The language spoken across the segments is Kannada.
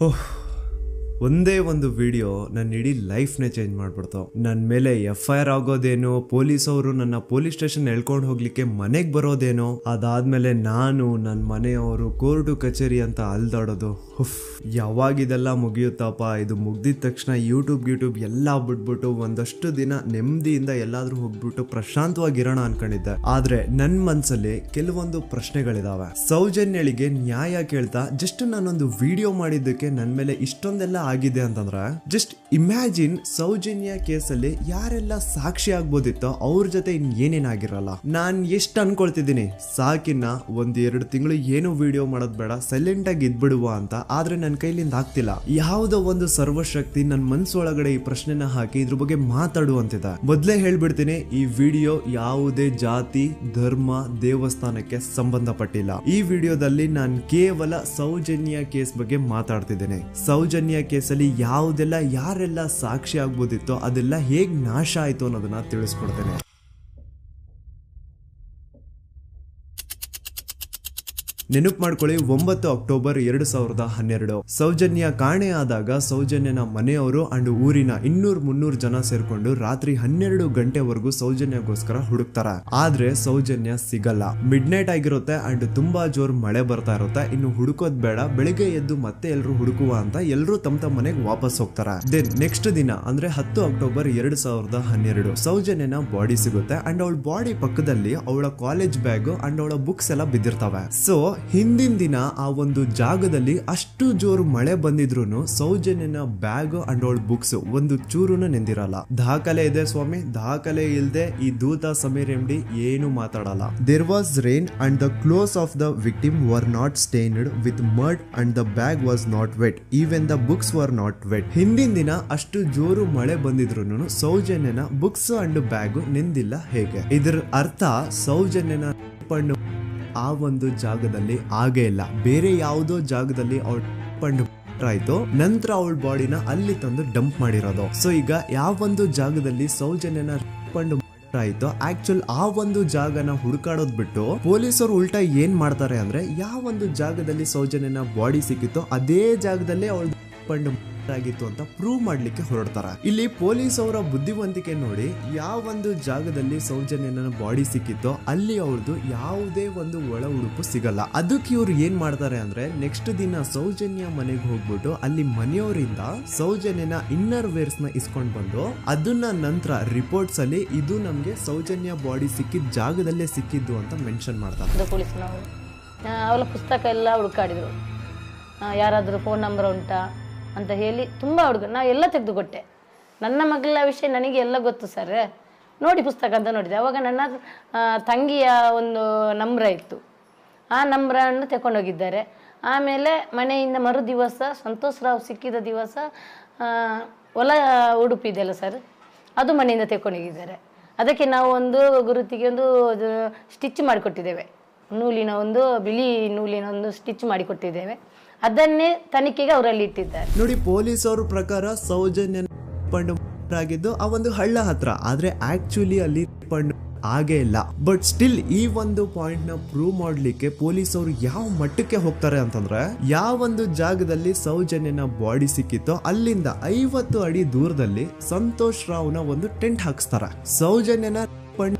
ಓಹ್, ಒಂದೇ ಒಂದು ವಿಡಿಯೋ ನನ್ನ ಇಡೀ ಲೈಫ್ನೇ ಚೇಂಜ್ ಮಾಡ್ಬಿಡ್ತು. ನನ್ನ ಮೇಲೆ FIR ಆಗೋದೇನೋ, ಪೊಲೀಸ್ ಅವರು ನನ್ನ ಪೊಲೀಸ್ ಸ್ಟೇಷನ್ ಎಳ್ಕೊಂಡು ಹೋಗ್ಲಿಕ್ಕೆ ಮನೆಗೆ ಬರೋದೇನೋ, ಅದಾದ್ಮೇಲೆ ನಾನು ನನ್ನ ಮನೆಯವರು ಕೋರ್ಟು ಕಚೇರಿ ಅಂತ ಅಲ್ದಾಡೋದು. ಯಾವಾಗಿದೆಲ್ಲ ಮುಗಿಯುತ್ತಪ್ಪ, ಇದು ಮುಗ್ದಿದ ತಕ್ಷಣ ಯೂಟ್ಯೂಬ್ ಎಲ್ಲ ಬಿಟ್ಬಿಟ್ಟು ಒಂದಷ್ಟು ದಿನ ನೆಮ್ಮದಿಯಿಂದ ಎಲ್ಲಾದ್ರೂ ಹೋಗ್ಬಿಟ್ಟು ಪ್ರಶಾಂತವಾಗಿರೋಣ ಅನ್ಕೊಂಡಿದ್ದೆ. ಆದ್ರೆ ನನ್ನ ಮನ್ಸಲ್ಲಿ ಕೆಲವೊಂದು ಪ್ರಶ್ನೆಗಳಿದಾವೆ. ಸೌಜನ್ಯಳಿಗೆ ನ್ಯಾಯ ಕೇಳ್ತಾ ಜಸ್ಟ್ ನಾನೊಂದು ವಿಡಿಯೋ ಮಾಡಿದ್ದಕ್ಕೆ ನನ್ನ ಮೇಲೆ ಇಷ್ಟೊಂದೆಲ್ಲ ಆಗಿದೆ ಅಂತಂದ್ರೆ, ಜಸ್ಟ್ ಇಮ್ಯಾಜಿನ್ ಸೌಜನ್ಯ ಕೇಸಲ್ಲಿ ಯಾರೆಲ್ಲ ಸಾಕ್ಷಿ ಆಗ್ಬೋದಿತ್ತೋ ಅವ್ರ ಜೊತೆ ಏನೇನಾಗಿರಲ್ಲ. ನಾನ್ ಎಷ್ಟು ಅನ್ಕೊಳ್ತಿದ್ದೀನಿ, ಸಾಕಿನ್ನ 1-2 ತಿಂಗಳು ಏನು ವಿಡಿಯೋ ಮಾಡೋದ್ ಬೇಡ, ಸೈಲೆಂಟ್ ಆಗಿ ಇದ್ಬಿಡುವ ಅಂತ. ಆದ್ರೆ ನನ್ನ ಕೈಲಿಂದ ಆಗ್ತಿಲ್ಲ. ಯಾವುದೋ ಒಂದು ಸರ್ವಶಕ್ತಿ ನನ್ನ ಮನ್ಸೊಳಗಡೆ ಈ ಪ್ರಶ್ನೆನ ಹಾಕಿ ಇದ್ರ ಬಗ್ಗೆ ಮಾತಾಡುವಂತಿದೆ. ಮೊದ್ಲೇ ಹೇಳ್ಬಿಡ್ತೀನಿ, ಈ ವಿಡಿಯೋ ಯಾವುದೇ ಜಾತಿ, ಧರ್ಮ, ದೇವಸ್ಥಾನಕ್ಕೆ ಸಂಬಂಧಪಟ್ಟಿಲ್ಲ. ಈ ವಿಡಿಯೋದಲ್ಲಿ ನಾನು ಕೇವಲ ಸೌಜನ್ಯ ಕೇಸ್ ಬಗ್ಗೆ ಮಾತಾಡ್ತಿದ್ದೇನೆ. ಸೌಜನ್ಯ ಕೇಸಲ್ಲಿ ಯಾವುದೆಲ್ಲ ಯಾರೆಲ್ಲ ಸಾಕ್ಷಿ ಆಗ್ಬೋದಿತ್ತೋ ಅದೆಲ್ಲ ಹೇಗ್ ನಾಶ ಆಯ್ತು ಅನ್ನೋದನ್ನ ತಿಳಿಸ್ಕೊಡ್ತೇನೆ. ನೆನಪು ಮಾಡ್ಕೊಳ್ಳಿ, 9 ಅಕ್ಟೋಬರ್ 2012 ಸೌಜನ್ಯ ಕಾಣೆ ಆದಾಗ ಸೌಜನ್ಯನ ಮನೆಯವರು ಅಂಡ್ ಊರಿನ 200-300 ಜನ ಸೇರ್ಕೊಂಡು ರಾತ್ರಿ 12 ಗಂಟೆವರೆಗೂ ಸೌಜನ್ಯಗೋಸ್ಕರ ಹುಡುಕ್ತಾರ. ಆದ್ರೆ ಸೌಜನ್ಯ ಸಿಗಲ್ಲ. ಮಿಡ್ ನೈಟ್ ಆಗಿರುತ್ತೆ ಅಂಡ್ ತುಂಬಾ ಜೋರ್ ಮಳೆ ಬರ್ತಾ ಇರುತ್ತೆ. ಇನ್ನು ಹುಡುಕೋದ್ ಬೇಡ, ಬೆಳಿಗ್ಗೆ ಎದ್ದು ಮತ್ತೆ ಎಲ್ರು ಹುಡುಕುವ ಅಂತ ಎಲ್ರು ತಮ್ಮ ಮನೆಗೆ ವಾಪಸ್ ಹೋಗ್ತಾರ. ದೆನ್ ನೆಕ್ಸ್ಟ್ ದಿನ ಅಂದ್ರೆ 10 ಅಕ್ಟೋಬರ್ 2012 ಸೌಜನ್ಯನ ಬಾಡಿ ಸಿಗುತ್ತೆ ಅಂಡ್ ಅವಳ ಬಾಡಿ ಪಕ್ಕದಲ್ಲಿ ಅವಳ ಕಾಲೇಜ್ ಬ್ಯಾಗ್ ಅಂಡ್ ಅವಳ ಬುಕ್ಸ್ ಎಲ್ಲ ಬಿದ್ದಿರ್ತವೆ. ಸೊ ಹಿಂದಿನ ದಿನ ಆ ಒಂದು ಜಾಗದಲ್ಲಿ ಅಷ್ಟು ಜೋರು ಮಳೆ ಬಂದಿದ್ರು ಸೌಜನ್ಯನ ಬ್ಯಾಗ್ ಅಂಡ್ ಅವಳ ಬುಕ್ಸ್ ಒಂದು ಚೂರುನು ನೆಂದಿರಲ್ಲ. ದಾಖಲೆ ಇದೆ ಸ್ವಾಮಿ, ದಾಖಲೆ ಇಲ್ದೆ ಈ ದೂತ ಸಮೀರ್ MD ಏನು ಮಾತಾಡಲ್ಲ. There was rain and the clothes of the victim were not stained with mud and the bag was not wet, even the books were not wet. ಹಿಂದಿನ ದಿನ ಅಷ್ಟು ಜೋರು ಮಳೆ ಬಂದಿದ್ರು ಸೌಜನ್ಯನ ಬುಕ್ಸ್ ಅಂಡ್ ಬ್ಯಾಗ್ ನೆಂದಿಲ್ಲ. ಹೇಗೆ? ಇದರ ಅರ್ಥ ಸೌಜನ್ಯನ ಆ ಒಂದು ಜಾಗದಲ್ಲಿ ಆಗೇ ಇಲ್ಲ, ಬೇರೆ ಯಾವುದೋ ಜಾಗದಲ್ಲಿ ಅವಳು ಆಯ್ತು, ನಂತರ ಅವಳ ಬಾಡಿನ ಅಲ್ಲಿ ತಂದು ಡಂಪ್ ಮಾಡಿರೋದು. ಸೊ ಈಗ ಯಾವೊಂದು ಜಾಗದಲ್ಲಿ ಸೌಜನ್ಯನ ಆಯ್ತು, ಆಕ್ಚುಲ್ ಆ ಒಂದು ಜಾಗನ ಹುಡುಕಾಡೋದ್ ಬಿಟ್ಟು ಪೊಲೀಸರು ಉಲ್ಟಾ ಏನ್ ಮಾಡ್ತಾರೆ ಅಂದ್ರೆ, ಯಾವೊಂದು ಜಾಗದಲ್ಲಿ ಸೌಜನ್ಯನ ಬಾಡಿ ಸಿಕ್ಕಿತ್ತೋ ಅದೇ ಜಾಗದಲ್ಲೇ ಅವಳು ಆಗಿತ್ತು ಅಂತ ಪ್ರೂವ್ ಮಾಡ್ಲಿಕ್ಕೆ ಹೊರಡ್ತಾರ. ಇಲ್ಲಿ ಪೊಲೀಸ್ ಅವರ ಬುದ್ಧಿವಂತಿಕೆ ನೋಡಿ, ಯಾವೊಂದು ಜಾಗದಲ್ಲಿ ಸೌಜನ್ಯನ ಬಾಡಿ ಸಿಕ್ಕಿತ್ತೋ ಅಲ್ಲಿ ಅವ್ರದ್ದು ಯಾವುದೇ ಒಂದು ಒಳ ಉಡುಪು ಸಿಗಲ್ಲ. ಅದಕ್ಕೆ ಇವ್ರು ಏನ್ ಮಾಡ್ತಾರೆ ಅಂದ್ರೆ, ನೆಕ್ಸ್ಟ್ ದಿನ ಸೌಜನ್ಯ ಮನೆಗೆ ಹೋಗ್ಬಿಟ್ಟು ಅಲ್ಲಿ ಮನೆಯವರಿಂದ ಸೌಜನ್ಯನ ಇನ್ನರ್ ವೇರ್ಸ್ ನ ಇಸ್ಕೊಂಡ್ ಬಂದು ಅದನ್ನ ನಂತರ ರಿಪೋರ್ಟ್ಸ್ ಅಲ್ಲಿ ಇದು ನಮ್ಗೆ ಸೌಜನ್ಯ ಬಾಡಿ ಸಿಕ್ಕಿದ ಜಾಗದಲ್ಲೇ ಸಿಕ್ಕಿದ್ದು ಅಂತ ಮೆನ್ಷನ್ ಮಾಡ್ತಾರೆ. ಪೊಲೀಸ್ನವರು ಅವಳ ಪುಸ್ತಕ ಎಲ್ಲ ಹುಡುಕಾಡಿದ್ರು, ಯಾರಾದ್ರೂ ಫೋನ್ ನಂಬರ್ ಉಂಟಾ ಅಂತ ಹೇಳಿ ತುಂಬ ನಾವು ಎಲ್ಲ ತೆಗೆದುಕೊಟ್ಟೆ. ನನ್ನ ಮಗಳ ವಿಷಯ ನನಗೆ ಎಲ್ಲ ಗೊತ್ತು ಸರ್, ನೋಡಿ ಪುಸ್ತಕ ಅಂತ ನೋಡಿದೆ. ಅವಾಗ ನನ್ನ ತಂಗಿಯ ಒಂದು ನಂಬ್ರ ಇತ್ತು, ಆ ನಂಬ್ರನ್ನು ತಗೊಂಡೋಗಿದ್ದಾರೆ. ಆಮೇಲೆ ಮನೆಯಿಂದ ಮರು ದಿವಸ ಸಂತೋಷ್ ರಾವ್ ಸಿಕ್ಕಿದ ದಿವಸ ಹೊಲ ಉಡುಪಿದೆಯಲ್ಲ ಸರ್, ಅದು ಮನೆಯಿಂದ ತಗೊಂಡೋಗಿದ್ದಾರೆ. ಅದಕ್ಕೆ ನಾವು ಒಂದು ಗುರುತಿಗೆ ಒಂದು ಸ್ಟಿಚ್ ಮಾಡಿಕೊಟ್ಟಿದ್ದೇವೆ, ನೂಲಿನ ಒಂದು ಬಿಳಿ ನೂಲಿನ ಒಂದು ಸ್ಟಿಚ್ ಮಾಡಿಕೊಟ್ಟಿದ್ದೇವೆ. ಅದನ್ನೇ ತನಿಖೆಗೆ ಅವರಲ್ಲಿ ಇಟ್ಟಿದ್ದಾರೆ. ನೋಡಿ, ಪೊಲೀಸ್ ಅವ್ರ ಪ್ರಕಾರ ಸೌಜನ್ಯ ಆಗಿದ್ದು ಆ ಒಂದು ಹಳ್ಳ ಹತ್ರ, ಆದ್ರೆ ಆಕ್ಚುಲಿ ಅಲ್ಲಿ ಆಗೇ ಇಲ್ಲ. ಬಟ್ ಸ್ಟಿಲ್ ಈ ಒಂದು ಪಾಯಿಂಟ್ ನ ಪ್ರೂವ್ ಮಾಡ್ಲಿಕ್ಕೆ ಪೊಲೀಸ್ ಅವರು ಯಾವ ಮಟ್ಟಕ್ಕೆ ಹೋಗ್ತಾರೆ ಅಂತಂದ್ರೆ, ಯಾವೊಂದು ಜಾಗದಲ್ಲಿ ಸೌಜನ್ಯನ ಬಾಡಿ ಸಿಕ್ಕಿತ್ತೋ ಅಲ್ಲಿಂದ 50 ಅಡಿ ದೂರದಲ್ಲಿ ಸಂತೋಷ್ ರಾವ್ನ ಒಂದು ಟೆಂಟ್ ಹಾಕ್ಸ್ತಾರ. ಸೌಜನ್ಯನ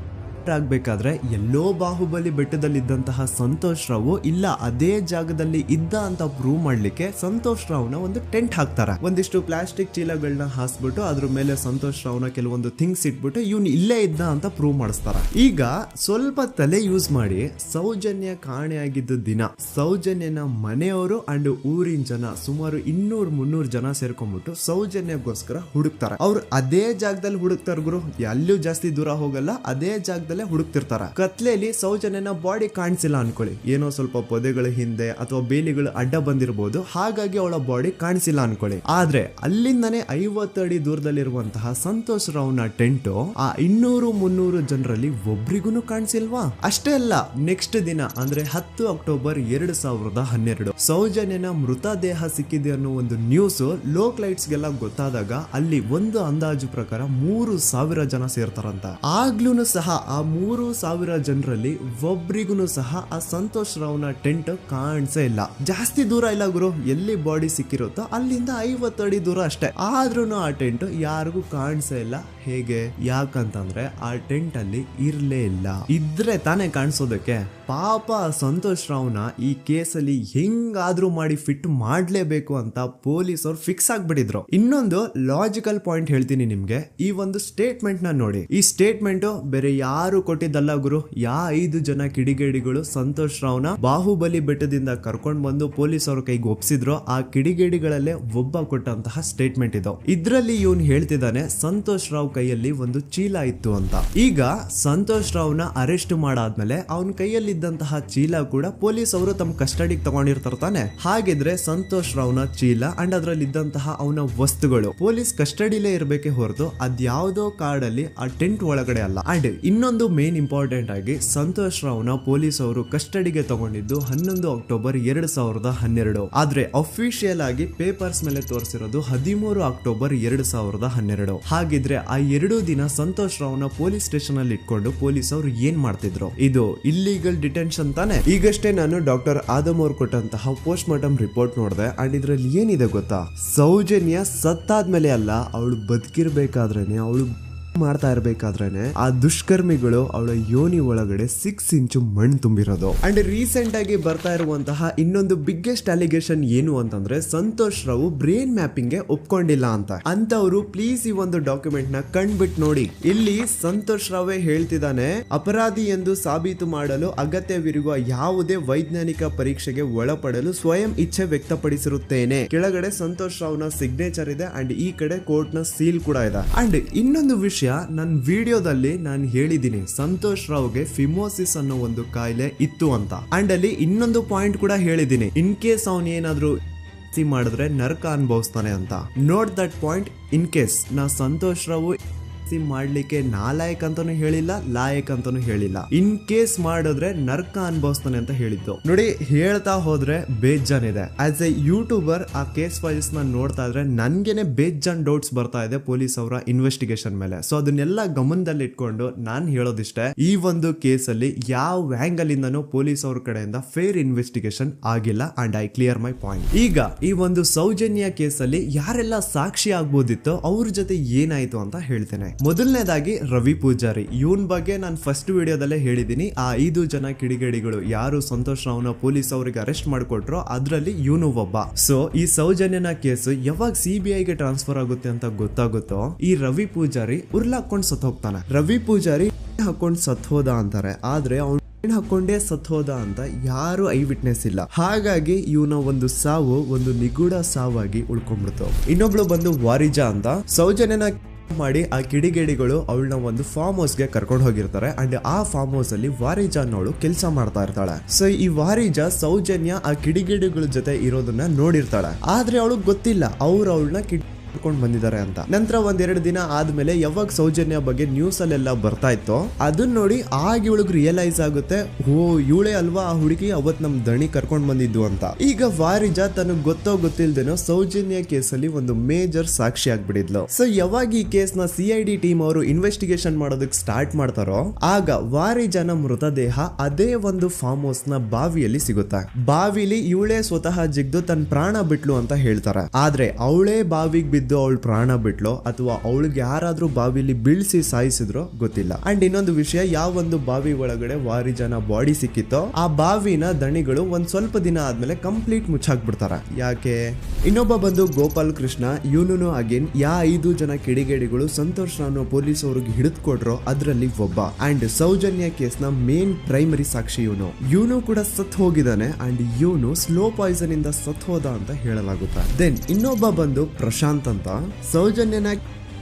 ಆಗ್ಬೇಕಾದ್ರೆ ಎಲ್ಲೋ ಬಾಹುಬಲಿ ಬೆಟ್ಟದಲ್ಲಿದ್ದಂತಹ ಸಂತೋಷ್ ರಾವ್ ಇಲ್ಲ ಅದೇ ಜಾಗದಲ್ಲಿ ಇದ್ದ ಅಂತ ಪ್ರೂವ್ ಮಾಡ್ಲಿಕ್ಕೆ ಸಂತೋಷ್ ರಾವ್ನ ಒಂದು ಟೆಂಟ್ ಹಾಕ್ತಾರ. ಒಂದಿಷ್ಟು ಪ್ಲಾಸ್ಟಿಕ್ ಚೀಲಗಳನ್ನ ಹಾಸ್ಬಿಟ್ಟು ಅದ್ರ ಮೇಲೆ ಸಂತೋಷ್ ರಾವ್ನ ಕೆಲವೊಂದು ಥಿಂಗ್ಸ್ ಇಟ್ಬಿಟ್ಟು ಇವ್ನು ಇಲ್ಲೇ ಇದ್ದ ಅಂತ ಪ್ರೂವ್ ಮಾಡಿಸ್ತಾರ. ಈಗ ಸ್ವಲ್ಪ ತಲೆ ಯೂಸ್ ಮಾಡಿ, ಸೌಜನ್ಯ ಕಾಣೆಯಾಗಿದ್ದ ದಿನ ಸೌಜನ್ಯನ ಮನೆಯವರು ಅಂಡ್ ಊರಿನ ಜನ ಸುಮಾರು 200-300 ಜನ ಸೇರ್ಕೊಂಡ್ಬಿಟ್ಟು ಸೌಜನ್ಯಗೋಸ್ಕರ ಹುಡುಕ್ತಾರ. ಅವ್ರು ಅದೇ ಜಾಗದಲ್ಲಿ ಹುಡುಕ್ತಾರ ಗುರು, ಎಲ್ಲೂ ಜಾಸ್ತಿ ದೂರ ಹೋಗಲ್ಲ, ಅದೇ ಜಾಗದಲ್ಲಿ ಹುಡುಕ್ತಿರ್ತಾರ. ಕತ್ಲೆಯಲ್ಲಿ ಸೌಜನ್ಯನ ಬಾಡಿ ಕಾಣಿಸಿಲ್ಲ ಅನ್ಕೊಳ್ಳಿ, ಏನೋ ಸ್ವಲ್ಪ ಪೊದೆಗಳ ಹಿಂದೆ ಅಥವಾ ಬೇಲಿಗಳು ಅಡ್ಡ ಬಂದಿರಬಹುದು, ಹಾಗಾಗಿ ಅವಳ ಬಾಡಿ ಕಾಣಿಸಿಲ್ಲ ಅನ್ಕೊಳ್ಳಿ. ಆದ್ರೆ ಅಲ್ಲಿಂದನೇ 50 ಅಡಿ ದೂರದಲ್ಲಿರುವಂತಹ ಸಂತೋಷ್ ರಾವ್ನ ಟೆಂಟ್ ಆ 200-300 ಜನರಲ್ಲಿ ಒಬ್ರಿಗೂ ಕಾಣಿಸಿಲ್ವಾ? ಅಷ್ಟೇ ಅಲ್ಲ, ನೆಕ್ಸ್ಟ್ ದಿನ ಅಂದ್ರೆ 10 ಅಕ್ಟೋಬರ್ 2012 ಸೌಜನ್ಯನ ಮೃತದೇಹ ಸಿಕ್ಕಿದೆ ಅನ್ನೋ ಒಂದು ನ್ಯೂಸ್ ಲೋಕ್ ಲೈಟ್ಸ್ ಗೆಲ್ಲ ಗೊತ್ತಾದಾಗ ಅಲ್ಲಿ ಒಂದು ಅಂದಾಜು ಪ್ರಕಾರ 3000 ಜನ ಸೇರ್ತಾರಂತ. ಆಗ್ಲೂ ಸಹ ಆ 3,000 ಜನರಲ್ಲಿ ಒಬ್ರಿಗೂ ಸಹ ಆ ಸಂತೋಷ್ ರಾವ್ನ ಟೆಂಟ್ ಕಾಣಿಸೇ ಇಲ್ಲ. ಜಾಸ್ತಿ ದೂರ ಇಲ್ಲ ಗುರು, ಎಲ್ಲಿ ಬಾಡಿ ಸಿಕ್ಕಿರುತ್ತೋ ಅಲ್ಲಿಂದ 50 ಅಡಿ ದೂರ ಅಷ್ಟೇ. ಆದ್ರೂ ಆ ಟೆಂಟ್ ಯಾರಿಗೂ ಕಾಣಿಸೇ ಇಲ್ಲ. ಹೇಗೆ? ಯಾಕಂತಂದ್ರೆ ಆ ಟೆಂಟ್ ಅಲ್ಲಿ ಇರ್ಲೇ ಇಲ್ಲ. ಇದ್ರೆ ತಾನೇ ಕಾಣಿಸೋದಕ್ಕೆ. ಪಾಪ ಸಂತೋಷ್ ರಾವ್ನ ಈ ಕೇಸಲ್ಲಿ ಹೆಂಗಾದ್ರೂ ಮಾಡಿ ಫಿಟ್ ಮಾಡ್ಲೇಬೇಕು ಅಂತ ಪೊಲೀಸ್ ಅವ್ರು ಫಿಕ್ಸ್ ಆಗ್ಬಿಟ್ಟಿದ್ರು. ಇನ್ನೊಂದು ಲಾಜಿಕಲ್ ಪಾಯಿಂಟ್ ಹೇಳ್ತೀನಿ ನಿಮ್ಗೆ. ಈ ಒಂದು ಸ್ಟೇಟ್ಮೆಂಟ್ ನ ನೋಡಿ. ಈ ಸ್ಟೇಟ್ಮೆಂಟ್ ಬೇರೆ ಯಾರು ಕೊಟ್ಟಿದ್ದಲ್ಲ ಗುರು. 5 ಜನ ಕಿಡಿಗೇಡಿಗಳು ಸಂತೋಷ್ ರಾವ್ನ ಬಾಹುಬಲಿ ಬೆಟ್ಟದಿಂದ ಕರ್ಕೊಂಡ್ ಬಂದು ಪೊಲೀಸ್ ಅವ್ರ ಕೈಗೆ ಒಪ್ಸಿದ್ರು. ಆ ಕಿಡಿಗೇಡಿಗಳಲ್ಲೇ ಒಬ್ಬ ಕೊಟ್ಟಂತಹ ಸ್ಟೇಟ್ಮೆಂಟ್ ಇದು. ಇದ್ರಲ್ಲಿ ಇವನ್ ಹೇಳ್ತಿದ್ದಾನೆ ಸಂತೋಷ್ ರಾವ್ ಕೈಯಲ್ಲಿ ಒಂದು ಚೀಲ ಇತ್ತು ಅಂತ. ಈಗ ಸಂತೋಷ್ ರಾವ್ನ ಅರೆಸ್ಟ್ ಮಾಡಾದ್ಮೇಲೆ ಅವನ ಕೈಯಲ್ಲಿ ಇದ್ದಂತಹ ಚೀಲ ಕೂಡ ಪೊಲೀಸ್ ಅವರು ತಮ್ಮ ಕಸ್ಟಡಿಗೆ ತಗೊಂಡಿರ್ತಾರ ತಾನೆ. ಹಾಗಿದ್ರೆ ಸಂತೋಷ್ ರಾವ್ನ ಚೀಲ ಅಂಡ್ ಅದ್ರಲ್ಲಿ ಇದ್ದಂತಹ ಅವನ ವಸ್ತುಗಳು ಪೊಲೀಸ್ ಕಸ್ಟಡಿಲೇ ಇರ್ಬೇಕೆ ಹೊರತು ಅದ್ಯಾವುದೋ ಕಾಡಲ್ಲಿ ಆ ಟೆಂಟ್ ಒಳಗಡೆ ಅಲ್ಲ. ಅಂಡ್ ಇನ್ನೊಂದು ಮೇನ್ ಇಂಪಾರ್ಟೆಂಟ್ ಆಗಿ ಸಂತೋಷ್ ರಾವ್ನ ಪೊಲೀಸ್ ಅವರು ಕಸ್ಟಡಿಗೆ ತಗೊಂಡಿದ್ದು 11 ಅಕ್ಟೋಬರ್ 2012. ಆದ್ರೆ ಅಫಿಷಿಯಲ್ ಆಗಿ ಪೇಪರ್ಸ್ ಮೇಲೆ ತೋರಿಸಿರೋದು 13 ಅಕ್ಟೋಬರ್ 2012. ಹಾಗಿದ್ರೆ ಆ 2 ದಿನ ಸಂತೋಷ್ ರಾವ್ನ ಪೊಲೀಸ್ ಸ್ಟೇಷನ್ ಅಲ್ಲಿ ಇಟ್ಕೊಂಡು ಪೊಲೀಸ್ ಅವರು ಏನ್ ಮಾಡ್ತಿದ್ರು? ಇದು ಇಲ್ಲಿಗಲ್ ಡಿಟೆನ್ಷನ್ ತಾನೆ. ಈಗಷ್ಟೇ ನಾನು ಡಾಕ್ಟರ್ ಆದಮ್ ಅವ್ರು ಕೊಟ್ಟಂತಹ ಪೋಸ್ಟ್ ಮಾರ್ಟಮ್ ರಿಪೋರ್ಟ್ ನೋಡಿದೆ. ಅಂಡ್ ಇದ್ರಲ್ಲಿ ಏನಿದೆ ಗೊತ್ತಾ? ಸೌಜನ್ಯ ಸತ್ತಾದ್ಮೇಲೆ ಅಲ್ಲ, ಅವಳು ಬದುಕಿರ್ಬೇಕಾದ್ರೇನೆ, ಅವಳು ಮಾಡ್ತಾ ಇರ್ಬೇಕಾದ್ರೇನೆ ಆ ದುಷ್ಕರ್ಮಿಗಳು ಅವಳ ಯೋನಿ ಒಳಗಡೆ 6 ಇಂಚು ಮಣ್ಣು ತುಂಬಿರೋದು. ಅಂಡ್ ರೀಸೆಂಟ್ ಆಗಿ ಬರ್ತಾ ಇರುವಂತಹ ಇನ್ನೊಂದು ಬಿಗ್ಗೆಸ್ಟ್ ಅಲಿಗೇಷನ್ ಏನು ಅಂತಂದ್ರೆ ಸಂತೋಷ್ ರಾವ್ ಬ್ರೇನ್ ಮ್ಯಾಪಿಂಗ್ ಗೆ ಒಪ್ಕೊಂಡಿಲ್ಲ ಅಂತವ್ರು ಪ್ಲೀಸ್ ಈ ಒಂದು ಡಾಕ್ಯುಮೆಂಟ್ ನ ಕಂಡ್ಬಿಟ್ಟು ನೋಡಿ. ಇಲ್ಲಿ ಸಂತೋಷ್ ರಾವೇ ಹೇಳ್ತಿದ್ದಾನೆ, ಅಪರಾಧಿ ಎಂದು ಸಾಬೀತು ಮಾಡಲು ಅಗತ್ಯವಿರುವ ಯಾವುದೇ ವೈಜ್ಞಾನಿಕ ಪರೀಕ್ಷೆಗೆ ಒಳಪಡಲು ಸ್ವಯಂ ಇಚ್ಛೆ ವ್ಯಕ್ತಪಡಿಸಿರುತ್ತೇನೆ. ಕೆಳಗಡೆ ಸಂತೋಷ್ ರಾವ್ನ ಸಿಗ್ನೇಚರ್ ಇದೆ ಅಂಡ್ ಈ ಕಡೆ ಕೋರ್ಟ್ ನ ಸೀಲ್ ಕೂಡ ಇದೆ. ಅಂಡ್ ಇನ್ನೊಂದು ವಿಷಯ, ನನ್ನ ವಿಡಿಯೋದಲ್ಲಿ ನಾನು ಹೇಳಿದ್ದೀನಿ ಸಂತೋಷ್ ರಾವ್ಗೆ ಫಿಮೋಸಿಸ್ ಅನ್ನೋ ಒಂದು ಕಾಯಿಲೆ ಇತ್ತು ಅಂತ. ಅಂಡ್ ಅಲ್ಲಿ ಇನ್ನೊಂದು ಪಾಯಿಂಟ್ ಕೂಡ ಹೇಳಿದ್ದೀನಿ, ಇನ್ ಕೇಸ್ ಅವನ್ ಏನಾದ್ರು ಮಾಡಿದ್ರೆ ನರಕ ಅನುಭವಿಸ್ತಾನೆ ಅಂತ. Note that point. In case ನಾ ಸಂತೋಷ್ ರಾವ್ ಮಾಡ್ಲಿಕ್ಕೆ ನಾಲಾಯಕ್ ಅಂತಾನು ಹೇಳಿಲ್ಲ, ಲಾಯಕ್ ಅಂತಾನು ಹೇಳಿಲ್ಲ. ಇನ್ ಕೇಸ್ ಮಾಡಿದ್ರೆ ನರ್ಕ ಅನುಭವಿಸ್ತಾನೆ ಅಂತ ಹೇಳಿದ್ದು. ನೋಡಿ, ಹೇಳ್ತಾ ಹೋದ್ರೆ ಬೇಜಾನ್ ಇದೆ. ಆಸ್ ಎ ಯೂಟ್ಯೂಬರ್ ಆ ಕೇಸ್ ಫೈಲ್ಸ್ ನ ನೋಡ್ತಾ ಇದ್ರೆ ನನ್ಗೆನೆ ಬೇಜಾನ್ ಡೌಟ್ಸ್ ಬರ್ತಾ ಇದೆ ಪೊಲೀಸ್ ಅವರ ಇನ್ವೆಸ್ಟಿಗೇಷನ್ ಮೇಲೆ. ಸೊ ಅದನ್ನೆಲ್ಲ ಗಮನದಲ್ಲಿ ಇಟ್ಕೊಂಡು ನಾನ್ ಹೇಳೋದಿಷ್ಟೇ, ಈ ಒಂದು ಕೇಸ್ ಅಲ್ಲಿ ಯಾವ ಆಂಗಲ್ ಇಂದನೂ ಪೊಲೀಸ್ ಅವ್ರ ಕಡೆಯಿಂದ ಫೇರ್ ಇನ್ವೆಸ್ಟಿಗೇಷನ್ ಆಗಿಲ್ಲ. And I clear my point. ಈಗ ಈ ಒಂದು ಸೌಜನ್ಯ ಕೇಸ್ ಅಲ್ಲಿ ಯಾರೆಲ್ಲ ಸಾಕ್ಷಿ ಆಗ್ಬೋದಿತ್ತೋ ಅವ್ರ ಜೊತೆ ಏನಾಯ್ತು ಅಂತ ಹೇಳ್ತೇನೆ. ಮೊದಲನೇದಾಗಿ ರವಿ ಪೂಜಾರಿ. ಇವನ್ ಬಗ್ಗೆ ನಾನು ಫಸ್ಟ್ ವಿಡಿಯೋದಲ್ಲೇ ಹೇಳಿದೀನಿ. ಆ 5 ಜನ ಕಿಡಿಗೇಡಿಗಳು ಯಾರು ಸಂತೋಷ್ ರಾವ್ನ ಪೊಲೀಸ್ ಅವರಿಗೆ ಅರೆಸ್ಟ್ ಮಾಡಿಕೊಟ್ರೋ ಅದ್ರಲ್ಲಿ ಇವನು ಒಬ್ಬ. ಸೊ ಈ ಸೌಜನ್ಯನ ಕೇಸ್ ಯಾವಾಗ CBI ಗೆ ಟ್ರಾನ್ಸ್ಫರ್ ಆಗುತ್ತೆ ಅಂತ ಗೊತ್ತಾಗುತ್ತೋ ಈ ರವಿ ಪೂಜಾರಿ ಉರ್ಲಾಕೊಂಡು ಸತ್ ಹೋಗ್ತಾನೆ. ರವಿ ಪೂಜಾರಿ ಹಾಕೊಂಡು ಸತ್ ಹೋದ ಅಂತಾರೆ, ಆದ್ರೆ ಅವ್ನು ಹಾಕೊಂಡೇ ಸತ್ ಹೋದ ಅಂತ ಯಾರು ಐ ವಿಟ್ನೆಸ್ ಇಲ್ಲ. ಹಾಗಾಗಿ ಇವನ ಒಂದು ಸಾವು ಒಂದು ನಿಗೂಢ ಸಾವಾಗಿ ಉಳ್ಕೊಂಡ್ಬಿಡ್ತು. ಇನ್ನೊಬ್ಳು ಬಂದು ವಾರಿಜಾ ಅಂತ. ಸೌಜನ್ಯನ ಮಾಡಿ ಆ ಕಿಡಿಗೇಡಿಗಳು ಅವಳನ್ನ ಒಂದು ಫಾರ್ಮ್ ಹೌಸ್ ಗೆ ಕರ್ಕೊಂಡು ಹೋಗಿರ್ತಾರೆ. ಅಂಡ್ ಆ ಫಾರ್ಮ್ ಹೌಸ್ ಅಲ್ಲಿ ವಾರಿಜಾ ಅನ್ನೋಳು ಕೆಲಸ ಮಾಡ್ತಾ ಇರ್ತಾಳೆ. ಸೊ ಈ ವಾರಿಜಾ ಸೌಜನ್ಯ ಆ ಕಿಡಿಗೇಡಿಗಳ ಜೊತೆ ಇರೋದನ್ನ ನೋಡಿರ್ತಾಳೆ, ಆದ್ರೆ ಅವಳಿಗೆ ಗೊತ್ತಿಲ್ಲ ಅವ್ರು ಅವಳನ್ನ ಕೊಂಡು ಬಂದಿದ್ದಾರೆ ಅಂತ. ನಂತರ 1-2 ದಿನ ಆದ್ಮೇಲೆ ಯಾವಾಗ ಸೌಜನ್ಯ ಬಗ್ಗೆ ನ್ಯೂಸ್ ಅಲ್ಲೆಲ್ಲ ಬರ್ತಾ ಇತ್ತು ಅದನ್ನ ನೋಡಿ ಆಗ ಇವಳಿಗೆ ರಿಯಲೈಸ್ ಆಗುತ್ತೆ, ಓ ಇವಳೇ ಅಲ್ವಾ ಆ ಹುಡುಗಿ ಅವತ್ ನಮ್ ದಣಿ ಕರ್ಕೊಂಡ್ ಬಂದಿದ್ದು ಅಂತ. ಈಗ ವಾರಿಜಾ ತನಗ್ ಗೊತ್ತೋ ಗೊತ್ತಿಲ್ದೇನೋ ಸೌಜನ್ಯ ಕೇಸಲ್ಲಿ ಒಂದು ಮೇಜರ್ ಸಾಕ್ಷಿ ಆಗ್ಬಿಡಿದ್ಲು. ಸೊ ಯಾವಾಗ ಈ ಕೇಸ್ ನ CID ಟೀಮ್ ಅವರು ಇನ್ವೆಸ್ಟಿಗೇಷನ್ ಮಾಡೋದಕ್ಕೆ ಸ್ಟಾರ್ಟ್ ಮಾಡ್ತಾರೋ ಆಗ ವಾರಿಜಾನ ಮೃತದೇಹ ಅದೇ ಒಂದು ಫಾರ್ಮ್ ಹೌಸ್ ನ ಬಾವಿಯಲ್ಲಿ ಸಿಗುತ್ತೆ. ಬಾವಿಲಿ ಇವಳೇ ಸ್ವತಃ ಜಿಗ್ದು ತನ್ನ ಪ್ರಾಣ ಬಿಟ್ಲು ಅಂತ ಹೇಳ್ತಾರೆ. ಆದ್ರೆ ಅವಳೇ ಬಾವಿಗೆ ಬಿದ್ದು ಅವಳು ಪ್ರಾಣ ಬಿಟ್ಲು ಅಥವಾ ಅವಳಿಗೆ ಯಾರಾದ್ರೂ ಬಾವಿಲಿ ಬೀಳ್ಸಿ ಸಾಯಿಸಿದ್ರು ಗೊತ್ತಿಲ್ಲ. ಅಂಡ್ ಇನ್ನೊಂದು ವಿಷಯ, ಯಾವ ಒಂದು ಬಾವಿ ಒಳಗಡೆ ವಾರಿಜಾನ ಬಾಡಿ ಸಿಕ್ಕಿತ್ತೋ ಆ ಬಾವಿನ ದಣಿಗಳು ಒಂದ್ ಸ್ವಲ್ಪ ದಿನ ಆದ್ಮೇಲೆ ಕಂಪ್ಲೀಟ್ ಮುಚ್ಚಾಕ್ಬಿಡ್ತಾರ. ಯಾಕೆ? ಇನ್ನೊಬ್ಬ ಬಂದು ಗೋಪಾಲ್ ಕೃಷ್ಣ. ಇವನು ಅಗೇನ್ 5 ಜನ ಕಿಡಿಗೇಡಿಗಳು ಸಂತೋಷ್ ರಾವ್ನ ಪೊಲೀಸ್ ಅವ್ರಿಗೆ ಹಿಡಿದು ಕೊಟ್ರು ಅದ್ರಲ್ಲಿ ಒಬ್ಬ. ಅಂಡ್ ಸೌಜನ್ಯ ಕೇಸ್ ನ ಮೇನ್ ಪ್ರೈಮರಿ ಸಾಕ್ಷಿ ಇವನು ಕೂಡ ಸತ್ ಹೋಗಿದ್ದಾನೆ. ಅಂಡ್ ಇವನು ಸ್ಲೋ ಪಾಯ್ಸನ್ ಇಂದ ಸತ್ ಹೋದ ಅಂತ ಹೇಳಲಾಗುತ್ತೆ. ದೆನ್ ಇನ್ನೊಬ್ಬ ಬಂದು ಪ್ರಶಾಂತ್ ಅಂತ. ಸೌಜನ್ಯನ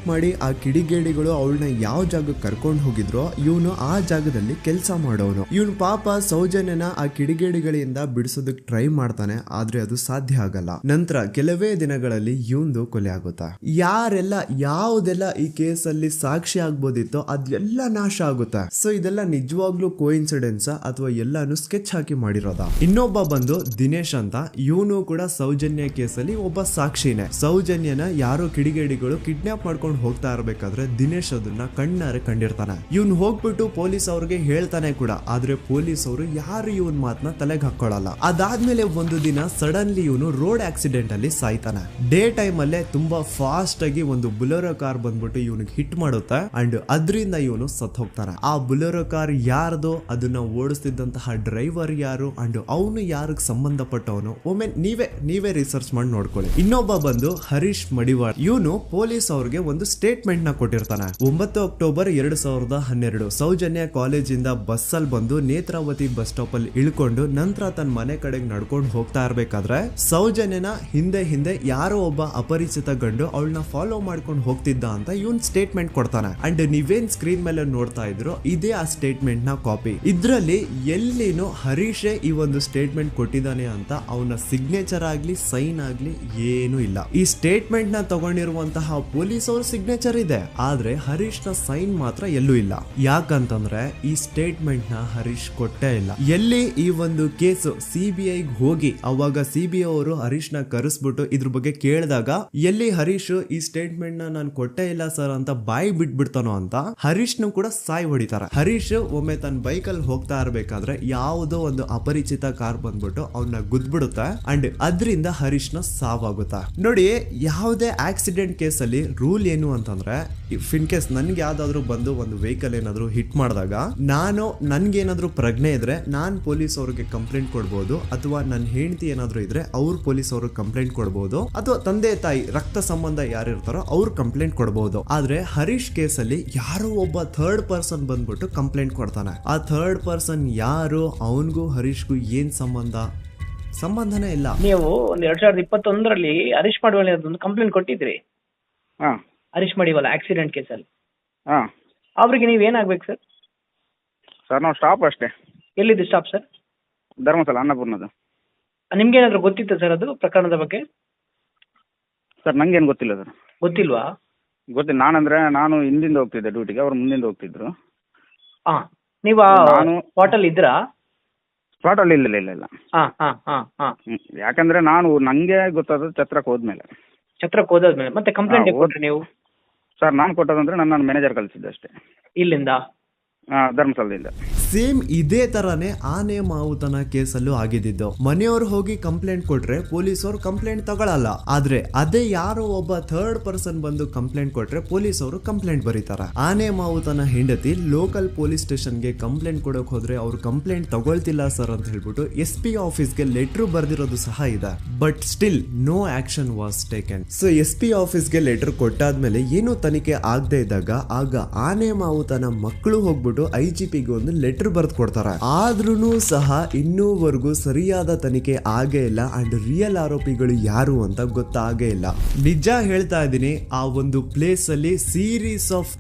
ಮಾಡಿ ಆ ಕಿಡಿಗೇಡಿಗಳು ಅವಳನ್ನ ಯಾವ ಜಾಗಕ್ಕೆ ಕರ್ಕೊಂಡು ಹೋಗಿದ್ರೋ ಇವನು ಆ ಜಾಗದಲ್ಲಿ ಕೆಲಸ ಮಾಡೋನು. ಇವನು ಪಾಪ ಸೌಜನ್ಯನ ಆ ಕಿಡಿಗೇಡಿಗಳಿಂದ ಬಿಡಿಸೋದಕ್ಕೆ ಟ್ರೈ ಮಾಡ್ತಾನೆ, ಆದ್ರೆ ಅದು ಸಾಧ್ಯ ಆಗಲ್ಲ. ನಂತರ ಕೆಲವೇ ದಿನಗಳಲ್ಲಿ ಇವಂದು ಕೊಲೆ ಆಗುತ್ತಾ. ಯಾರೆಲ್ಲ ಯಾವುದೆಲ್ಲ ಈ ಕೇಸಲ್ಲಿ ಸಾಕ್ಷಿ ಆಗ್ಬೋದಿತ್ತೋ ಅದೆಲ್ಲ ನಾಶ ಆಗುತ್ತಾ. ಸೊ ಇದೆಲ್ಲ ನಿಜವಾಗ್ಲೂ ಕೋಇನ್ಸಿಡೆನ್ಸ್ ಅಥವಾ ಎಲ್ಲಾನು ಸ್ಕೆಚ್ ಹಾಕಿ ಮಾಡಿರೋದ. ಇನ್ನೊಬ್ಬ ಬಂದು ದಿನೇಶ್ ಅಂತ. ಇವನು ಕೂಡ ಸೌಜನ್ಯ ಕೇಸಲ್ಲಿ ಒಬ್ಬ ಸಾಕ್ಷಿನೇ. ಸೌಜನ್ಯನ ಯಾರೋ ಕಿಡಿಗೇಡಿಗಳು ಕಿಡ್ನಾಪ್ ಮಾಡ್ಕೊಂಡು ಮಾಡ್ಕೊಂಡು ಹೋಗ್ತಾ ಇರ್ಬೇಕಾದ್ರೆ ದಿನೇಶ್ ಅದನ್ನ ಕಣ್ಣಾರೆ ಕಂಡಿರ್ತಾನೆ. ಇವನ್ ಹೋಗ್ಬಿಟ್ಟು ಪೊಲೀಸ್ ಅವ್ರಿಗೆ ಹೇಳ್ತಾನೆ ಕೂಡ, ಆದ್ರೆ ಪೊಲೀಸ್ ಅವರು ಯಾರು ಇವನ್ ಮಾತನ್ನ ತಲೆಗೆ ಹಾಕೊಳ್ಳಲ್ಲ. ಅದಾದ್ಮೇಲೆ ಒಂದು ದಿನ ಸಡನ್ಲಿ ಇವನು ರೋಡ್ ಆಕ್ಸಿಡೆಂಟ್ ಅಲ್ಲಿ ಸಾಯ್ತಾನೆ. ಡೇ ಟೈಮ್ ಅಲ್ಲೇ ತುಂಬಾ ಫಾಸ್ಟ್ ಆಗಿ ಒಂದು ಬುಲೆರೋ ಕಾರ್ ಬಂದ್ಬಿಟ್ಟು ಇವನಿಗೆ ಹಿಟ್ ಮಾಡುತ್ತೆ ಅಂಡ್ ಅದರಿಂದ ಇವನು ಸತ್ ಹೋಗ್ತಾನೆ. ಆ ಬುಲೆರೋ ಕಾರ್ ಯಾರ್ದು, ಅದನ್ನ ಓಡಿಸ್ತಿದ್ದಂತಹ ಡ್ರೈವರ್ ಯಾರು ಅಂಡ್ ಅವನು ಯಾರಿಗೆ ಸಂಬಂಧಪಟ್ಟವನು ಒಮ್ಮೆ ನೀವೇ ರಿಸರ್ಚ್ ಮಾಡಿ ನೋಡ್ಕೊಳ್ಳಿ. ಇನ್ನೊಬ್ಬ ಬಂದು ಹರೀಶ್ ಮಡಿವಾಳ್. ಇವನು ಪೊಲೀಸ್ ಅವ್ರಿಗೆ ಒಂದು ಸ್ಟೇಟ್ಮೆಂಟ್ ನ ಕೊಟ್ಟಿರ್ತಾನೆ. 9 ಅಕ್ಟೋಬರ್ 2012 ಸೌಜನ್ಯ ಕಾಲೇಜಿಂದ ಬಸ್ ಅಲ್ಲಿ ಬಂದು ನೇತ್ರಾವತಿ ಬಸ್ ಸ್ಟಾಪ್ ಅಲ್ಲಿ ಇಳ್ಕೊಂಡು ನಂತರ ತನ್ನ ಮನೆ ಕಡೆಗೆ ನಡ್ಕೊಂಡು ಹೋಗ್ತಾ ಇರ್ಬೇಕಾದ್ರೆ ಸೌಜನ್ಯನ ಹಿಂದೆ ಯಾರೋ ಒಬ್ಬ ಅಪರಿಚಿತ ಗಂಡು ಅವಳನ್ನ ಫಾಲೋ ಮಾಡ್ಕೊಂಡು ಹೋಗ್ತಿದ್ದ ಅಂತ ಇವನ್ ಸ್ಟೇಟ್ಮೆಂಟ್ ಕೊಡ್ತಾನೆ. ಅಂಡ್ ನೀವೇನ್ ಸ್ಕ್ರೀನ್ ಮೇಲೆ ನೋಡ್ತಾ ಇದ್ರು ಇದೇ ಆ ಸ್ಟೇಟ್ಮೆಂಟ್ ನ ಕಾಪಿ. ಇದ್ರಲ್ಲಿ ಎಲ್ಲಿನೂ ಹರೀಶೇ ಈ ಒಂದು ಸ್ಟೇಟ್ಮೆಂಟ್ ಕೊಟ್ಟಿದ್ದಾನೆ ಅಂತ ಅವನ ಸಿಗ್ನೇಚರ್ ಆಗ್ಲಿ ಸೈನ್ ಆಗ್ಲಿ ಏನು ಇಲ್ಲ. ಈ ಸ್ಟೇಟ್ಮೆಂಟ್ ನ ತಗೊಂಡಿರುವಂತಹ ಪೊಲೀಸ್ ಅವ್ರ ಸಿಗ್ನೇಚರ್ ಇದೆ, ಆದ್ರೆ ಹರೀಶ್ ನ ಸೈನ್ ಮಾತ್ರ ಎಲ್ಲೂ ಇಲ್ಲ. ಯಾಕಂತಂದ್ರೆ ಈ ಸ್ಟೇಟ್ಮೆಂಟ್ ನ ಹರೀಶ್ ಕೊಟ್ಟೇ ಇಲ್ಲ. ಎಲ್ಲಿ ಈ ಒಂದು ಕೇಸು CBI ಹೋಗಿ ಅವಾಗ CBI ಅವರು ಹರೀಶ್ ನ ಕರೆಸ್ಬಿಟ್ಟು ಇದ್ರ ಬಗ್ಗೆ ಕೇಳಿದಾಗ ಎಲ್ಲಿ ಹರೀಶ್ ಈ ಸ್ಟೇಟ್ಮೆಂಟ್ ನ ನಾನು ಕೊಟ್ಟೇ ಇಲ್ಲ ಸರ್ ಅಂತ ಬಾಯಿ ಬಿಟ್ಬಿಡ್ತಾನೋ ಅಂತ ಹರೀಶ್ ನು ಕೂಡ ಸಾಯ್ ಹೊಡಿತಾರ. ಹರೀಶ್ ಒಮ್ಮೆ ತನ್ನ ಬೈಕ್ ಅಲ್ಲಿ ಹೋಗ್ತಾ ಇರ್ಬೇಕಾದ್ರೆ ಯಾವುದೋ ಒಂದು ಅಪರಿಚಿತ ಕಾರ್ ಬಂದ್ಬಿಟ್ಟು ಅವನ್ನ ಗುದ್ಬಿಡುತ್ತೆ ಅಂಡ್ ಅದರಿಂದ ಹರೀಶ್ ನ ಸಾವಾಗುತ್ತಾ. ನೋಡಿ, ಯಾವುದೇ ಆಕ್ಸಿಡೆಂಟ್ ಕೇಸ್ ಅಲ್ಲಿ ರೂಲ್ ಏನು ಅಂತಂದ್ರೆ ಇನ್ ಕೇಸ್ ನನ್ಗೆ ಯಾವ್ದಾದ್ರು ಬಂದು ಒಂದು ವೆಹಿಕಲ್ ಏನಾದ್ರು ಹಿಟ್ ಮಾಡಿದಾಗ ನನ್ಗೇನಾದ್ರು ಪ್ರಜ್ಞೆ ಇದ್ರೆ ನಾನ್ ಪೊಲೀಸ್ ಅವ್ರಿಗೆ ಕಂಪ್ಲೇಂಟ್ ಕೊಡ್ಬೋದು, ಅಥವಾ ನನ್ನ ಹೆಂಡತಿ ಏನಾದ್ರು ಇದ್ರೆ ಅವ್ರು ಪೊಲೀಸ್ ಅವ್ರಿಗೆ ಕಂಪ್ಲೇಂಟ್ ಕೊಡ್ಬೋದು, ಅಥವಾ ತಂದೆ ತಾಯಿ ರಕ್ತ ಸಂಬಂಧ ಯಾರು ಇರ್ತಾರೋ ಅವ್ರು ಕಂಪ್ಲೇಂಟ್ ಕೊಡ್ಬೋದು. ಆದ್ರೆ ಹರೀಶ್ ಕೇಸ್ ಅಲ್ಲಿ ಯಾರೋ ಒಬ್ಬ ಥರ್ಡ್ ಪರ್ಸನ್ ಬಂದ್ಬಿಟ್ಟು ಕಂಪ್ಲೇಂಟ್ ಕೊಡ್ತಾನೆ. ಆ ಥರ್ಡ್ ಪರ್ಸನ್ ಯಾರು, ಅವನ್ಗೂ ಹರೀಶ್ಗೂ ಏನ್ ಸಂಬಂಧನೇ ಇಲ್ಲ. ನೀವು 2021ರಲ್ಲಿ ಹರೀಶ್ ಮಡಿವಾಳ ಒಂದು ಕಂಪ್ಲೇಂಟ್ ಕೊಟ್ಟಿದ್ರಿ. ಹರೀಶ್ ಮಡಿವಾಳ ಆಕ್ಸಿಡೆಂಟ್ ಕೇಸಲ್ಲಿ. ಅವ್ರಿಗೆ ನೀವು ಏನಾಗ್ಬೇಕು ಸರ್? ಸರ್ ನಾವು ಸ್ಟಾಪ್ ಅಷ್ಟೇ. ಎಲ್ಲಿದ್ದು ಸ್ಟಾಪ್ ಸರ್? ಧರ್ಮಸ್ಥಳ ಅನ್ನಪೂರ್ಣದ. ನಿಮ್ಗೇನಾದ್ರು ಗೊತ್ತಿತ್ತು ಸರ್ ಅದು ಪ್ರಕರಣದ ಬಗ್ಗೆ? ಸರ್ ನಂಗೇನು ಗೊತ್ತಿಲ್ಲ ಸರ್. ಗೊತ್ತಿಲ್ವಾ? ಗೊತ್ತಿಲ್ಲ. ನಾನು ಹಿಂದಿಂದ ಹೋಗ್ತಿದ್ದೆ ಡ್ಯೂಟಿಗೆ, ಅವ್ರು ಮುಂದಿಂದ ಹೋಗ್ತಿದ್ರು. ನೀವು ನಾನು ಸ್ಪಾಟಲ್ಲಿ ಇದ್ರಾ? ಸ್ಪಾಟಲ್ಲಿ ಇಲ್ಲ. ಯಾಕಂದ್ರೆ ನಂಗೆ ಗೊತ್ತಾದ ಛತ್ರಕ್ಕೆ ಹೋದ್ಮೇಲೆ. ಛತ್ರಕ್ಕೆ ಹೋದಾದ್ಮೇಲೆ ಮತ್ತೆ ಕಂಪ್ಲೇಂಟ್ ಕೊಟ್ರಿ ನೀವು? ಸರ್ ನಾನು ಕೊಟ್ಟದಂದ್ರೆ ನನ್ನ ಮ್ಯಾನೇಜರ್ ಕಳಿಸಿದ್ದೆ ಅಷ್ಟೇ. ಇಲ್ಲಿಂದ? ಧರ್ಮಸ್ಥಳದಿಂದ. ಸೇಮ್ ಇದೇ ತರಾನೇ ಆನೆ ಮಾವುತನ ಕೇಸಲ್ಲೂ ಆಗಿದ್ದು. ಮನೆಯವರು ಹೋಗಿ ಕಂಪ್ಲೇಂಟ್ ಕೊಟ್ರೆ ಪೊಲೀಸ್ ಅವರು ಕಂಪ್ಲೇಂಟ್ ತಗೊಳಲ್ಲ, ಆದ್ರೆ ಅದೇ ಯಾರೋ ಒಬ್ಬ ಥರ್ಡ್ ಪರ್ಸನ್ ಬಂದು ಕಂಪ್ಲೇಂಟ್ ಕೊಟ್ರೆ ಪೊಲೀಸ್ ಅವರು ಕಂಪ್ಲೇಂಟ್ ಬರೀತಾರೆ. ಆನೆ ಮಾವುತನ ಹೆಂಡತಿ ಲೋಕಲ್ ಪೊಲೀಸ್ ಸ್ಟೇಷನ್ಗೆ ಕಂಪ್ಲೇಂಟ್ ಕೊಡಕ್ ಹೋದ್ರೆ ಅವ್ರು ಕಂಪ್ಲೇಂಟ್ ತಗೊಳ್ತಿಲ್ಲ ಸರ್ ಅಂತ ಹೇಳ್ಬಿಟ್ಟು SP ಆಫೀಸ್ಗೆ ಲೆಟರ್ ಬರ್ದಿರೋದು ಸಹ ಇದೆ. But still no action was taken. So SP ಆಫೀಸ್ಗೆ ಲೆಟರ್ ಕೊಟ್ಟಾದ್ಮೇಲೆ ಏನು ತನಿಖೆ ಆಗದೆ ಇದ್ದಾಗ ಆಗ ಆನೆ ಮಾವುತನ ಮಕ್ಕಳು ಹೋಗ್ಬಿಟ್ಟು IGPಗೆ ಒಂದು ಲೆಟರ್ ಬರ್ದು ಕೊಡ್ತಾರೆ. ಆದ್ರೂ ಸಹ ಇನ್ನೂವರೆಗೂ ಸರಿಯಾದ ತನಿಖೆ ಆಗೇ ಇಲ್ಲ ಅಂಡ್ ರಿಯಲ್ ಆರೋಪಿಗಳು ಯಾರು ಅಂತ ಗೊತ್ತಾಗೇ ಇಲ್ಲ. ನಿಜ ಹೇಳ್ತಾ ಇದ್ದೀನಿ, ಆ ಒಂದು ಪ್ಲೇಸ್ ಅಲ್ಲಿ ಸೀರೀಸ್ ಆಫ್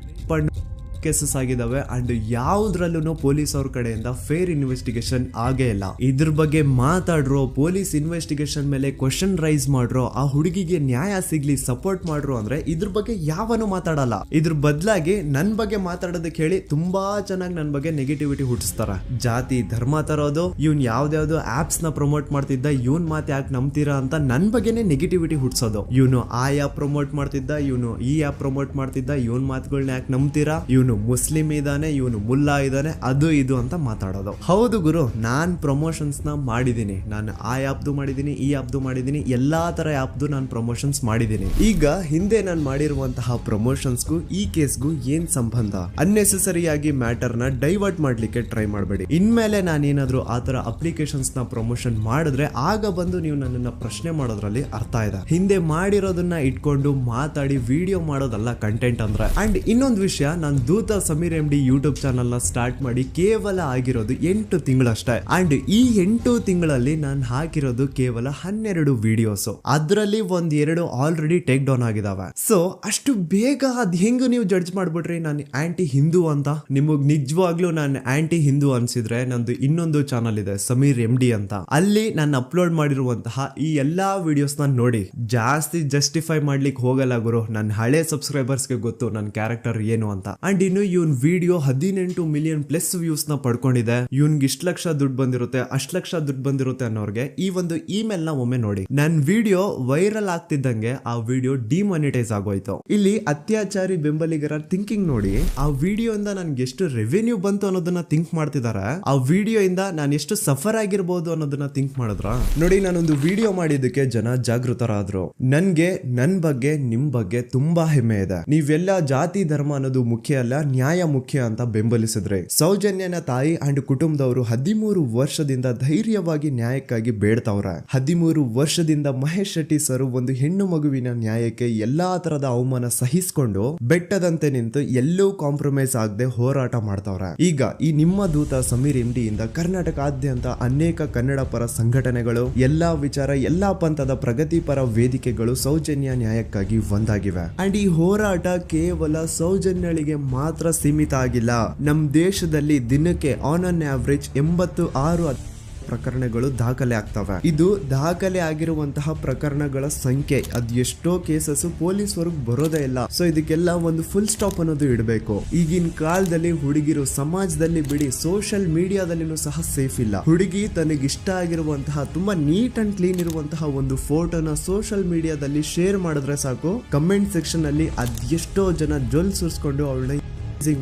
ಕೇಸಸ್ ಆಗಿದಾವೆ ಅಂಡ್ ಯಾವ್ದ್ರಲ್ಲೂ ಪೊಲೀಸ್ ಅವ್ರ ಕಡೆಯಿಂದ ಫೇರ್ ಇನ್ವೆಸ್ಟಿಗೇಷನ್ ಆಗೇ ಇಲ್ಲ. ಇದ್ರ ಬಗ್ಗೆ ಮಾತಾಡ್ರೋ, ಪೊಲೀಸ್ ಇನ್ವೆಸ್ಟಿಗೇಷನ್ ಮೇಲೆ ಕ್ವಶನ್ ರೈಸ್ ಮಾಡ್ರೋ, ಆ ಹುಡುಗಿಗೆ ನ್ಯಾಯ ಸಿಗ್ಲಿ ಸಪೋರ್ಟ್ ಮಾಡ್ರೋ ಅಂದ್ರೆ ಇದ್ರ ಬಗ್ಗೆ ಯಾವನು ಮಾತಾಡಲ್ಲ. ಇದ್ರ ಬದಲಾಗಿ ನನ್ ಬಗ್ಗೆ ಮಾತಾಡೋದಕ್ಕೆ ಹೇಳಿ ತುಂಬಾ ಚೆನ್ನಾಗಿ ನನ್ ಬಗ್ಗೆ ನೆಗೆಟಿವಿಟಿ ಹುಟ್ಟಿಸ್ತಾರ. ಜಾತಿ ಧರ್ಮ ತರೋದು, ಇವ್ನ್ ಯಾವ್ದಾವ್ದು ಆಪ್ಸ್ ನ ಪ್ರಮೋಟ್ ಮಾಡ್ತಿದ್ದ, ಇವನ್ ಮಾತು ಯಾಕೆ ನಂಬ್ತೀರಾ ಅಂತ ನನ್ ಬಗ್ಗೆನೇ ನೆಗೆಟಿವಿಟಿ ಹುಟ್ಟಿಸೋದು. ಇವನು ಆ ಆ್ಯಪ್ ಪ್ರಮೋಟ್ ಮಾಡ್ತಿದ್ದ, ಇವನು ಈ ಆ್ಯಪ್ ಪ್ರಮೋಟ್ ಮಾಡ್ತಿದ್ದ, ಇವನ್ ಮಾತುಗಳನ್ನ ಯಾಕೆ ನಂಬ್ತೀರಾ, ಇವನು ಮುಸ್ಲಿಂ ಇದಾನೆ, ಇವನು ಮುಲ್ಲಾ ಇದಾನೆ, ಅದು ಇದು ಅಂತ ಮಾತಾಡೋದು. ಹೌದು ಗುರು, ನಾನ್ ಪ್ರಮೋಷನ್ಸ್ ನ ಮಾಡಿದೀನಿ. ನಾನು ಆ ಆ್ಯಪ್ದು ಮಾಡಿದೀನಿ, ಈ ಆ್ಯಪ್ದು ಮಾಡಿದೀನಿ, ಎಲ್ಲಾ ತರ ಆ್ಯಪ್ದು ನಾನು ಪ್ರಮೋಷನ್ಸ್ ಮಾಡಿದೀನಿ. ಈಗ ಹಿಂದೆ ನಾನು ಮಾಡಿರುವಂತಹ ಪ್ರಮೋಷನ್ಸ್ಗೂ ಈ ಕೇಸ್ಗೂ ಏನ್ ಸಂಬಂಧ? ಅನ್ನೆಸೆಸರಿ ಆಗಿ ಮ್ಯಾಟರ್ ನ ಡೈವರ್ಟ್ ಮಾಡ್ಲಿಕ್ಕೆ ಟ್ರೈ ಮಾಡಬೇಡಿ. ಇನ್ಮೇಲೆ ನಾನೇನಾದ್ರೂ ಆ ತರ ಅಪ್ಲಿಕೇಶನ್ಸ್ ನ ಪ್ರಮೋಷನ್ ಮಾಡಿದ್ರೆ ಆಗ ಬಂದು ನೀವು ನನ್ನನ್ನ ಪ್ರಶ್ನೆ ಮಾಡೋದ್ರಲ್ಲಿ ಅರ್ಥ ಇದೆ. ಹಿಂದೆ ಮಾಡಿರೋದನ್ನ ಇಟ್ಕೊಂಡು ಮಾತಾಡಿ ವಿಡಿಯೋ ಮಾಡೋದಲ್ಲ ಕಂಟೆಂಟ್ ಅಂದ್ರೆ. ಅಂಡ್ ಇನ್ನೊಂದು ವಿಷಯ, ನಾನು ದೂತ ಸಮೀರ್ MD ಯೂಟ್ಯೂಬ್ ಚಾನಲ್ ನ ಸ್ಟಾರ್ಟ್ ಮಾಡಿ ಕೇವಲ ಆಗಿರೋದು 8 ತಿಂಗಳಷ್ಟೇ. ಅಂಡ್ ಈ 8 ತಿಂಗಳಲ್ಲಿ ನಾನು ಹಾಕಿರೋದು ಕೇವಲ 12 ವಿಡಿಯೋಸ್. ಅದರಲ್ಲಿ 1-2 ಆಲ್ರೆಡಿ ಟೇಕ್ ಡೌನ್ ಆಗಿದಾವೆ. ಸೊ ಅಷ್ಟು ಬೇಗ ಅದ್ ಹೆಂಗ್ ನೀವು ಜಡ್ಜ್ ಮಾಡ್ಬಿಟ್ರಿ ನಾನು ಆಂಟಿ ಹಿಂದೂ ಅಂತ? ನಿಮಗ್ ನಿಜವಾಗ್ಲೂ ನಾನು ಆಂಟಿ ಹಿಂದೂ ಅನ್ಸಿದ್ರೆ ನಂದು ಇನ್ನೊಂದು ಚಾನಲ್ ಇದೆ ಸಮೀರ್ MD ಅಂತ. ಅಲ್ಲಿ ನಾನು ಅಪ್ಲೋಡ್ ಮಾಡಿರುವಂತಹ ಈ ಎಲ್ಲಾ ವಿಡಿಯೋಸ್ ನ ನೋಡಿ. ಜಾಸ್ತಿ ಜಸ್ಟಿಫೈ ಮಾಡ್ಲಿಕ್ಕೆ ಹೋಗಲ್ಲ ಗುರು, ನನ್ನ ಹಳೆ ಸಬ್ಸ್ಕ್ರೈಬರ್ಸ್ಗೆ ಗೊತ್ತು ನನ್ನ ಕ್ಯಾರೆಕ್ಟರ್ ಏನು ಅಂತ. ಅಂಡ್ ಇನ್ನು ಇವನ್ ವಿಡಿಯೋ 18 ಮಿಲಿಯನ್ ಪ್ಲಸ್ ವ್ಯೂಸ್ ನ ಪಡ್ಕೊಂಡಿದೆ. ಇವನ್ಗೆ ಇಷ್ಟ ಲಕ್ಷ ದುಡ್ಡು ಬಂದಿರುತ್ತೆ, ಅಷ್ಟ ಲಕ್ಷ ದುಡ್ಡು ಬಂದಿರುತ್ತೆ ಅನ್ನೋರ್ಗೆ ಈ ಒಂದು ಇಮೇಲ್ ನ ಒಮ್ಮೆ ನೋಡಿ. ನನ್ ವಿಡಿಯೋ ವೈರಲ್ ಆಗ್ತಿದ್ದಂಗೆ ಆ ವಿಡಿಯೋ ಡಿಮಾನಿಟೈಸ್ ಆಗೋಯ್ತು. ಇಲ್ಲಿ ಅತ್ಯಾಚಾರಿ ಬೆಂಬಲಿಗರ ಥಿಂಕಿಂಗ್ ನೋಡಿ. ಆ ವಿಡಿಯೋ ಇಂದ ನನ್ಗೆ ಎಷ್ಟು ರೆವೆನ್ಯೂ ಬಂತು ಅನ್ನೋದನ್ನ ಥಿಂಕ್ ಮಾಡ್ತಿದಾರೆ. ಆ ವಿಡಿಯೋ ಇಂದ ನಾನು ಎಷ್ಟು ಸಫರ್ ಆಗಿರ್ಬೋದು ಅನ್ನೋದನ್ನ ಥಿಂಕ್ ಮಾಡಿದ್ರ ನೋಡಿ. ನಾನೊಂದು ವಿಡಿಯೋ ಮಾಡಿದ್ದಕ್ಕೆ ಜನ ಜಾಗೃತರಾದ್ರು. ನನ್ಗೆ ನನ್ ಬಗ್ಗೆ ನಿಮ್ ಬಗ್ಗೆ ತುಂಬಾ ಹೆಮ್ಮೆ ಇದೆ. ನೀವೆಲ್ಲ ಜಾತಿ ಧರ್ಮ ಅನ್ನೋದು ಮುಖ್ಯ ಅಲ್ಲ, ನ್ಯಾಯ ಮುಖ್ಯ ಅಂತ ಬೆಂಬಲಿಸಿದ್ರೆ. ಸೌಜನ್ಯನ ತಾಯಿ ಅಂಡ್ ಕುಟುಂಬದವರು 13 ವರ್ಷದಿಂದ ಧೈರ್ಯವಾಗಿ ನ್ಯಾಯಕ್ಕಾಗಿ ಬೇಡ್ತಾವ್ರೆ. 13 ವರ್ಷದಿಂದ ಮಹೇಶ್ ಶೆಟ್ಟಿ ಸರ್ ಒಂದು ಹೆಣ್ಣು ಮಗುವಿನ ನ್ಯಾಯಕ್ಕೆ ಎಲ್ಲಾ ತರದ ಅವಮಾನ ಸಹಿಸಿಕೊಂಡು ಬೆಟ್ಟದಂತೆ ನಿಂತು ಎಲ್ಲೂ ಕಾಂಪ್ರಮೈಸ್ ಆಗದೆ ಹೋರಾಟ ಮಾಡ್ತಾವ್ರೆ. ಈಗ ಈ ನಿಮ್ಮ ದೂತ ಸಮೀರ್ MD ಇಂದ ಕರ್ನಾಟಕಾದ್ಯಂತ ಅನೇಕ ಕನ್ನಡ ಪರ ಸಂಘಟನೆಗಳು, ಎಲ್ಲಾ ವಿಚಾರ, ಎಲ್ಲಾ ಪಂಥದ ಪ್ರಗತಿಪರ ವೇದಿಕೆಗಳು ಸೌಜನ್ಯ ನ್ಯಾಯಕ್ಕಾಗಿ ಒಂದಾಗಿವೆ. ಅಂಡ್ ಈ ಹೋರಾಟ ಕೇವಲ ಸೌಜನ್ಯಳಿಗೆ ಮಾತ್ರ ಸೀಮಿತ ಆಗಿಲ್ಲ. ನಮ್ ದೇಶದಲ್ಲಿ ದಿನಕ್ಕೆ ಆನ್ ಅನ್ ಆವರೇಜ್ 86 ಪ್ರಕರಣಗಳು ದಾಖಲೆ ಆಗ್ತವೆ. ಇದು ದಾಖಲೆ ಆಗಿರುವಂತಹ ಪ್ರಕರಣಗಳ ಸಂಖ್ಯೆ. ಅದ್ ಎಷ್ಟೋ ಕೇಸಸ್ ಪೊಲೀಸ್ ವರ್ಗ್ ಬರೋದೇ ಇಲ್ಲ. ಸೊ ಇದಕ್ಕೆಲ್ಲ ಒಂದು ಫುಲ್ ಸ್ಟಾಪ್ ಅನ್ನೋದು ಇಡಬೇಕು. ಈಗಿನ ಕಾಲದಲ್ಲಿ ಹುಡುಗಿರು ಸಮಾಜದಲ್ಲಿ ಬಿಡಿ, ಸೋಷಿಯಲ್ ಮೀಡಿಯಾದಲ್ಲಿನೂ ಸಹ ಸೇಫ್ ಇಲ್ಲ. ಹುಡುಗಿ ತನಗಿಷ್ಟ ಆಗಿರುವಂತಹ ತುಂಬಾ ನೀಟ್ ಅಂಡ್ ಕ್ಲೀನ್ ಇರುವಂತಹ ಒಂದು ಫೋಟೋನ ಸೋಷಿಯಲ್ ಮೀಡಿಯಾದಲ್ಲಿ ಶೇರ್ ಮಾಡಿದ್ರೆ ಸಾಕು, ಕಮೆಂಟ್ ಸೆಕ್ಷನ್ ಅಲ್ಲಿ ಅದೆಷ್ಟೋ ಜನ ಜೊಲ್ ಸುರಿಸ್ಕೊಂಡು ಅವಳನ್ನ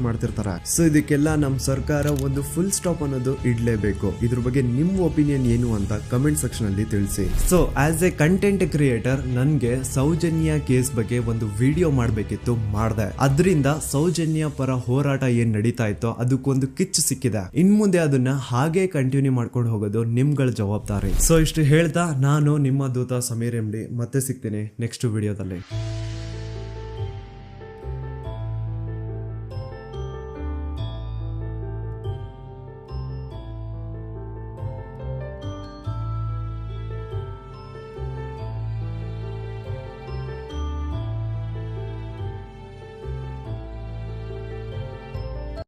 ಮಾಡ್ತಿರ್ತಾರೆ. ಸೊ ಇದಕ್ಕೆಲ್ಲ ನಮ್ ಸರ್ಕಾರ ಒಂದು ಫುಲ್ ಸ್ಟಾಪ್ ಅನ್ನೋದು ಇಡ್ಲೇಬೇಕು. ಇದ್ರ ಬಗ್ಗೆ ನಿಮ್ ಒಪಿನಿಯನ್ ಏನು ಅಂತ ಕಮೆಂಟ್ ಸೆಕ್ಷನ್ ಅಲ್ಲಿ ತಿಳಿಸಿ. So as A content creator ನನ್ಗೆ ಸೌಜನ್ಯ ಕೇಸ್ ಬಗ್ಗೆ ಒಂದು ವಿಡಿಯೋ ಮಾಡ್ಬೇಕಿತ್ತು, ಮಾಡ್ದೆ. ಅದರಿಂದ ಸೌಜನ್ಯ ಪರ ಹೋರಾಟ ಏನ್ ನಡೀತಾ ಇತ್ತೋ ಅದಕ್ಕೊಂದು ಕಿಚ್ಚು ಸಿಕ್ಕಿದೆ. ಇನ್ ಮುಂದೆ ಅದನ್ನ ಹಾಗೆ ಕಂಟಿನ್ಯೂ ಮಾಡ್ಕೊಂಡು ಹೋಗೋದು ನಿಮ್ಗಳ ಜವಾಬ್ದಾರಿ. ಸೊ ಇಷ್ಟು ಹೇಳ್ತಾ ನಾನು ನಿಮ್ಮ ದೂತ ಸಮೀರ್ MD ಮತ್ತೆ ಸಿಗ್ತೀನಿ ನೆಕ್ಸ್ಟ್ ವಿಡಿಯೋದಲ್ಲಿ.